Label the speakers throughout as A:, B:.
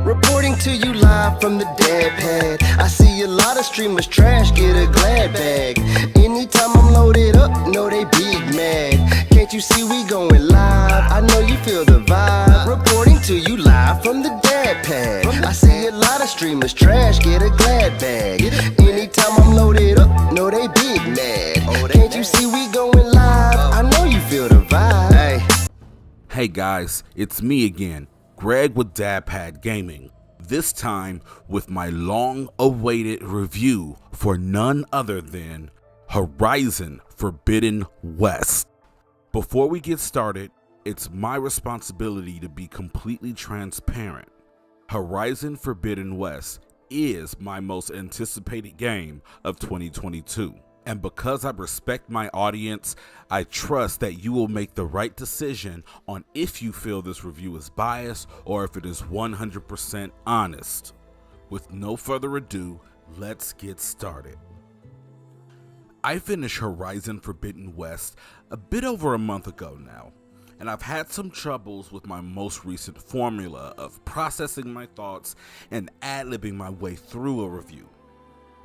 A: Reporting to you live from the Dadpad. I see a lot of streamers trash, get a glad bag. Anytime I'm loaded up, know they big mad. Can't you see we going live? I know you feel the vibe. Reporting to you live from the Dadpad. I see a lot of streamers trash, get a glad bag. Anytime I'm loaded up, know they big mad. Can't you see we going live? I know you feel the vibe.
B: Hey guys, it's me again, Greg with DadpadGaming. This time with my long-awaited review for none other than Horizon Forbidden West. Before we get started, it's my responsibility to be completely transparent. Horizon Forbidden West is my most anticipated game of 2022. And because I respect my audience, I trust that you will make the right decision on if you feel this review is biased or if it is 100% honest. With no further ado, let's get started. I finished Horizon Forbidden West a bit over a month ago now, and I've had some troubles with my most recent formula of processing my thoughts and ad-libbing my way through a review.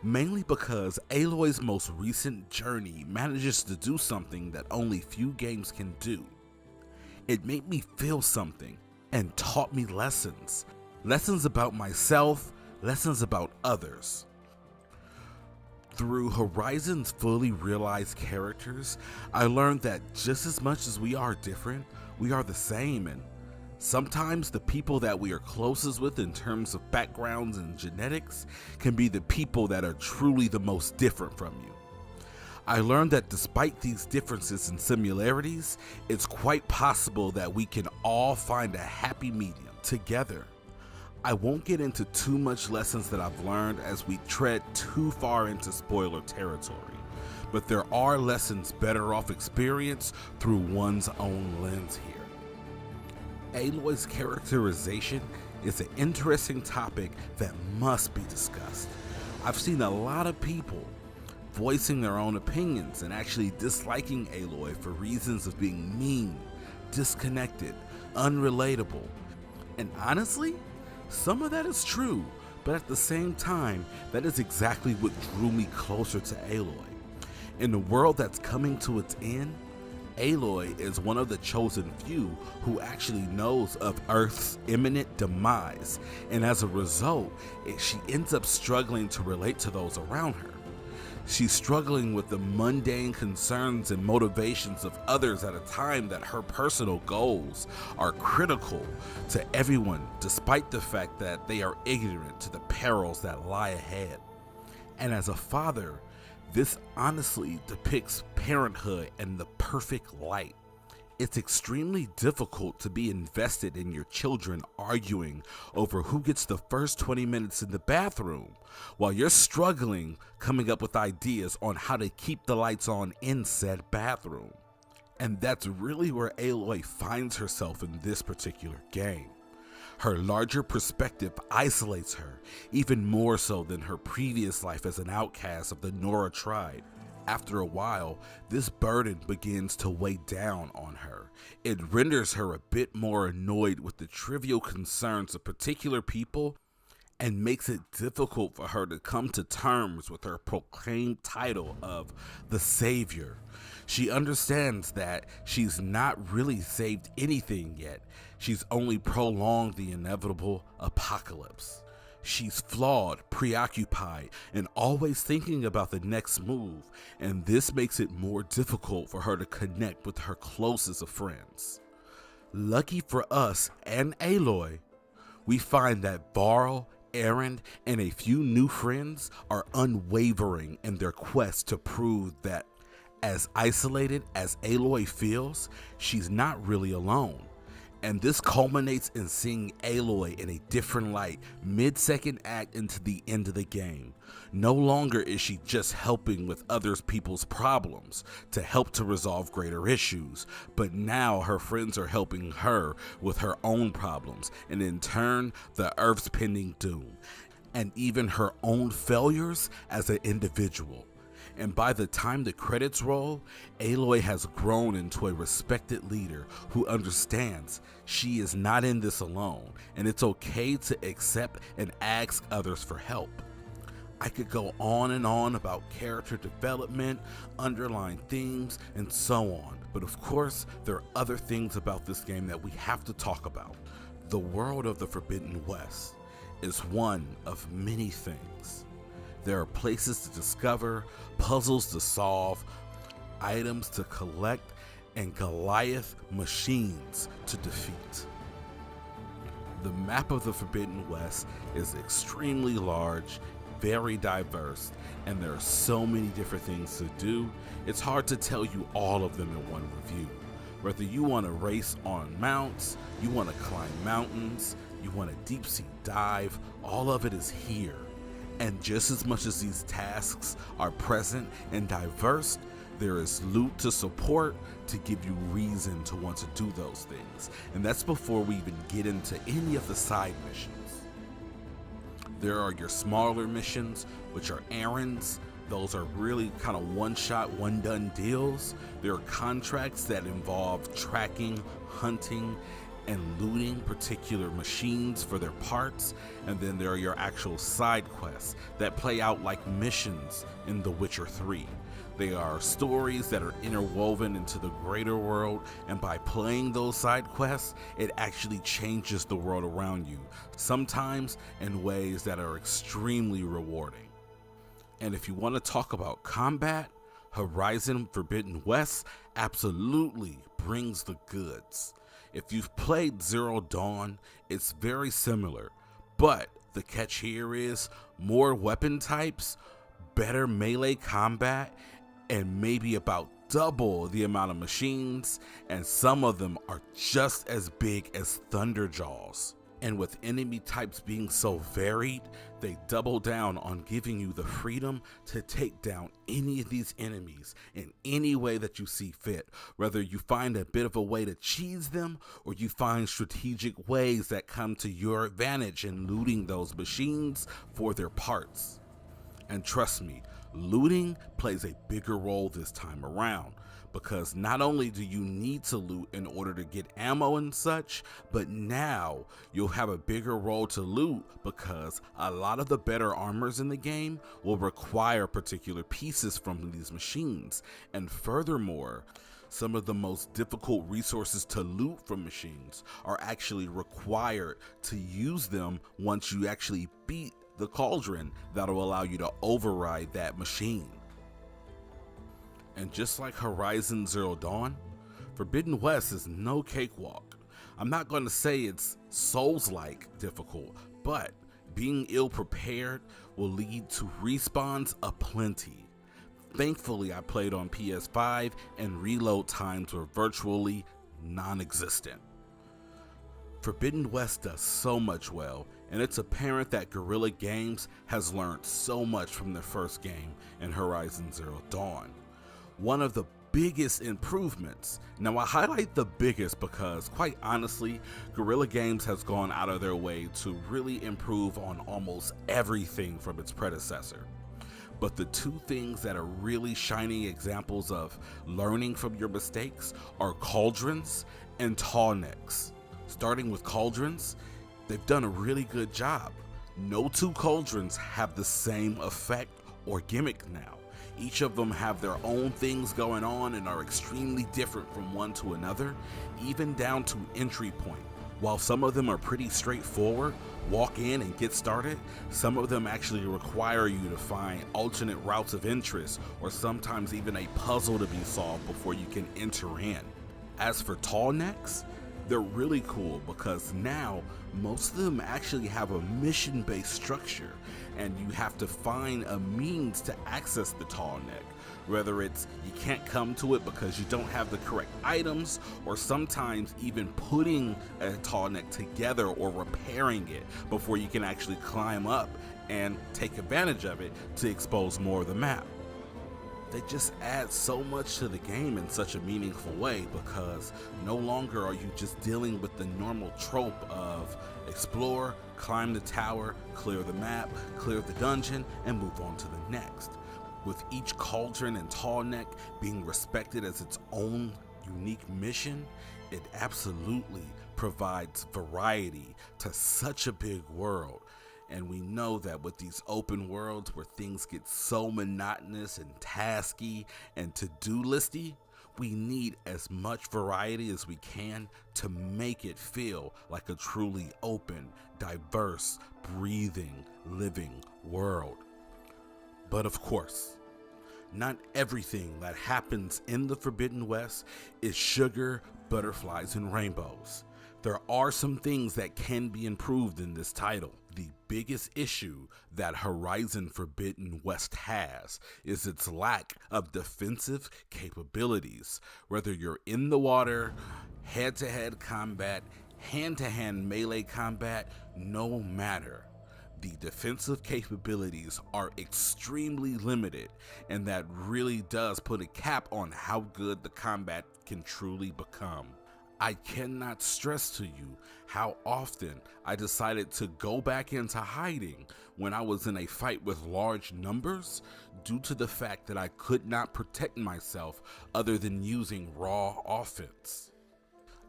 B: Mainly because Aloy's most recent journey manages to do something that only few games can do. It made me feel something and taught me lessons. Lessons about myself, lessons about others. Through Horizon's fully realized characters, I learned that just as much as we are different, we are the same, and sometimes the people that we are closest with in terms of backgrounds and genetics can be the people that are truly the most different from you. I learned that despite these differences and similarities, it's quite possible that we can all find a happy medium together. I won't get into too much lessons that I've learned as we tread too far into spoiler territory, but there are lessons better off experienced through one's own lens here. Aloy's characterization is an interesting topic that must be discussed. I've seen a lot of people voicing their own opinions and actually disliking Aloy for reasons of being mean, disconnected, unrelatable. And honestly, some of that is true, but at the same time, that is exactly what drew me closer to Aloy. In a world that's coming to its end, Aloy is one of the chosen few who actually knows of Earth's imminent demise, and as a result, she ends up struggling to relate to those around her. She's struggling with the mundane concerns and motivations of others at a time that her personal goals are critical to everyone, despite the fact that they are ignorant to the perils that lie ahead. And as a father, this honestly depicts parenthood in the perfect light. It's extremely difficult to be invested in your children arguing over who gets the first 20 minutes in the bathroom while you're struggling coming up with ideas on how to keep the lights on in said bathroom. And that's really where Aloy finds herself in this particular game. Her larger perspective isolates her, even more so than her previous life as an outcast of the Nora tribe. After a while, this burden begins to weigh down on her. It renders her a bit more annoyed with the trivial concerns of particular people and makes it difficult for her to come to terms with her proclaimed title of the Savior. She understands that she's not really saved anything yet. She's only prolonged the inevitable apocalypse. She's flawed, preoccupied, and always thinking about the next move, and this makes it more difficult for her to connect with her closest of friends. Lucky for us and Aloy, we find that Varl, Aaron, and a few new friends are unwavering in their quest to prove that as isolated as Aloy feels, she's not really alone. And this culminates in seeing Aloy in a different light mid-second act into the end of the game. No longer is she just helping with other people's problems to help to resolve greater issues, but now her friends are helping her with her own problems, and in turn, the Earth's pending doom, and even her own failures as an individual. And by the time the credits roll, Aloy has grown into a respected leader who understands she is not in this alone, and it's okay to accept and ask others for help. I could go on and on about character development, underlying themes, and so on, but of course, there are other things about this game that we have to talk about. The world of the Forbidden West is one of many things. There are places to discover, puzzles to solve, items to collect, and Goliath machines to defeat. The map of the Forbidden West is extremely large, very diverse, and there are so many different things to do, it's hard to tell you all of them in one review. Whether you want to race on mounts, you want to climb mountains, you want to deep sea dive, all of it is here. And just as much as these tasks are present and diverse, there is loot to support to give you reason to want to do those things. And that's before we even get into any of the side missions. There are your smaller missions, which are errands. Those are really kind of one-shot, one-done deals. There are contracts that involve tracking, hunting, and looting particular machines for their parts. And then there are your actual side quests that play out like missions in The Witcher 3. They are stories that are interwoven into the greater world, and by playing those side quests, it actually changes the world around you, sometimes in ways that are extremely rewarding. And if you want to talk about combat, Horizon Forbidden West absolutely brings the goods. If you've played Zero Dawn, it's very similar, but the catch here is more weapon types, better melee combat, and maybe about double the amount of machines, and some of them are just as big as Thunderjaws. And with enemy types being so varied, they double down on giving you the freedom to take down any of these enemies in any way that you see fit, whether you find a bit of a way to cheese them or you find strategic ways that come to your advantage in looting those machines for their parts. And trust me, looting plays a bigger role this time around, because not only do you need to loot in order to get ammo and such, but now you'll have a bigger role to loot because a lot of the better armors in the game will require particular pieces from these machines. And furthermore, some of the most difficult resources to loot from machines are actually required to use them once you actually beat the cauldron that'll allow you to override that machine. And just like Horizon Zero Dawn, Forbidden West is no cakewalk. I'm not going to say it's Souls-like difficult, but being ill-prepared will lead to respawns aplenty. Thankfully, I played on PS5 and reload times were virtually non-existent. Forbidden West does so much well, and it's apparent that Guerrilla Games has learned so much from their first game in Horizon Zero Dawn. One of the biggest improvements, now I highlight the biggest because quite honestly, Guerrilla Games has gone out of their way to really improve on almost everything from its predecessor. But the two things that are really shining examples of learning from your mistakes are Cauldrons and Tall Necks. Starting with Cauldrons, they've done a really good job. No two Cauldrons have the same effect or gimmick now. Each of them have their own things going on and are extremely different from one to another, even down to entry point. While some of them are pretty straightforward, walk in and get started, some of them actually require you to find alternate routes of interest or sometimes even a puzzle to be solved before you can enter in. As for Tall Necks, they're really cool because now most of them actually have a mission-based structure, and you have to find a means to access the Tall Neck, whether it's you can't come to it because you don't have the correct items, or sometimes even putting a Tall Neck together or repairing it before you can actually climb up and take advantage of it to expose more of the map. They just add so much to the game in such a meaningful way, because no longer are you just dealing with the normal trope of explore, climb the tower, clear the map, clear the dungeon, and move on to the next. with each cauldron and tall neck being respected as its own unique mission, it absolutely provides variety to such a big world. And we know that with these open worlds where things get so monotonous and tasky and to-do listy, we need as much variety as we can to make it feel like a truly open, diverse, breathing, living world. But of course, not everything that happens in the Forbidden West is sugar, butterflies, and rainbows. There are some things that can be improved in this title. The biggest issue that Horizon Forbidden West has is its lack of defensive capabilities. Whether you're in the water, head-to-head combat, hand-to-hand melee combat, no matter. The defensive capabilities are extremely limited, and that really does put a cap on how good the combat can truly become. I cannot stress to you how often I decided to go back into hiding when I was in a fight with large numbers due to the fact that I could not protect myself other than using raw offense.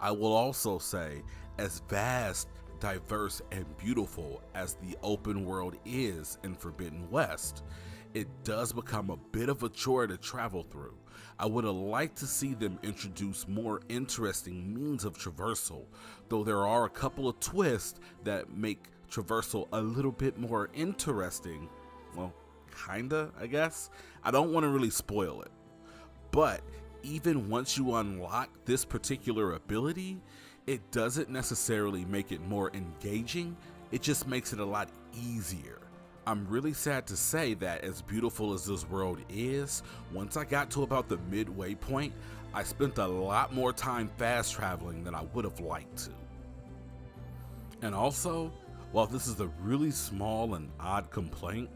B: I will also say, as vast, diverse, and beautiful as the open world is in Forbidden West, it does become a bit of a chore to travel through. I would have liked to see them introduce more interesting means of traversal, though there are a couple of twists that make traversal a little bit more interesting. Well, kinda, I guess. I don't want to really spoil it. But even once you unlock this particular ability, it doesn't necessarily make it more engaging, it just makes it a lot easier. I'm really sad to say that as beautiful as this world is, once I got to about the midway point, I spent a lot more time fast traveling than I would have liked to. And also, while this is a really small and odd complaint,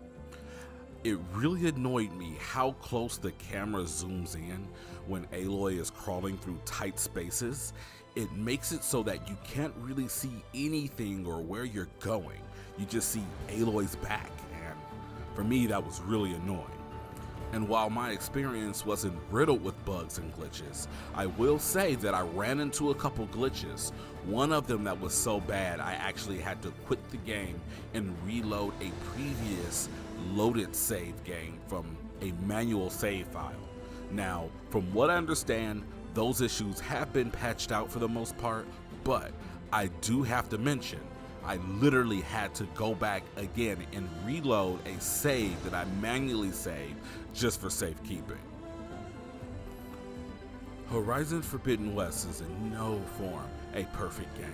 B: it really annoyed me how close the camera zooms in when Aloy is crawling through tight spaces. It makes it so that you can't really see anything or where you're going. You just see Aloy's back, and for me that was really annoying. And while my experience wasn't riddled with bugs and glitches, I will say that I ran into a couple glitches. One of them that was so bad I actually had to quit the game and reload a previous loaded save game from a manual save file. Now, from what I understand, those issues have been patched out for the most part, but I do have to mention, I literally had to go back again and reload a save that I manually saved just for safekeeping. Horizon Forbidden West is in no form a perfect game,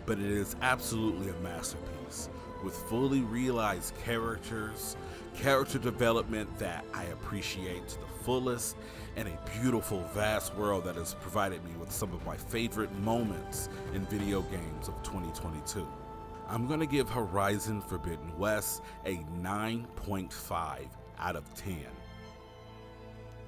B: but it is absolutely a masterpiece with fully realized characters, character development that I appreciate to the fullest, and a beautiful, vast world that has provided me with some of my favorite moments in video games of 2022. I'm gonna give Horizon Forbidden West a 9.5 out of 10.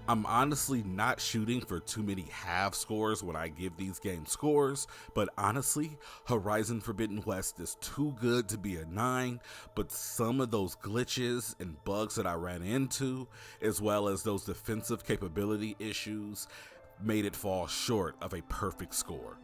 B: I'm honestly not shooting for too many half scores when I give these games scores, but honestly, Horizon Forbidden West is too good to be a 9, but some of those glitches and bugs that I ran into, as well as those defensive capability issues, made it fall short of a perfect score.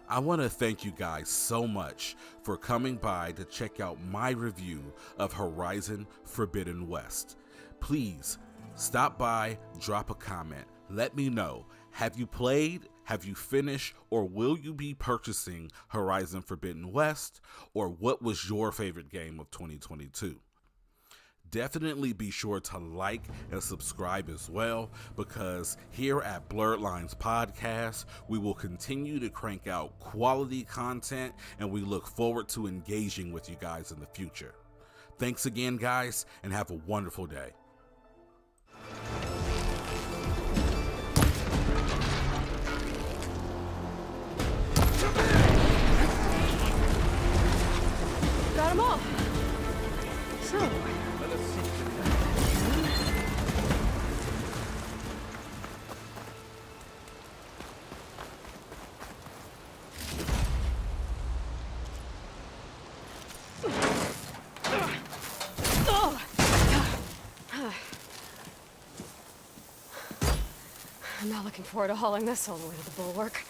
B: I want to thank you guys so much for coming by to check out my review of Horizon Forbidden West. Please stop by, drop a comment, let me know, have you played, have you finished, or will you be purchasing Horizon Forbidden West, or what was your favorite game of 2022? Definitely be sure to like and subscribe as well, because here at Blerd Lines Podcast, we will continue to crank out quality content, and we look forward to engaging with you guys in the future. Thanks again, guys, and have a wonderful day.
C: Got them all. So, Not looking forward to hauling this all the way to the bulwark.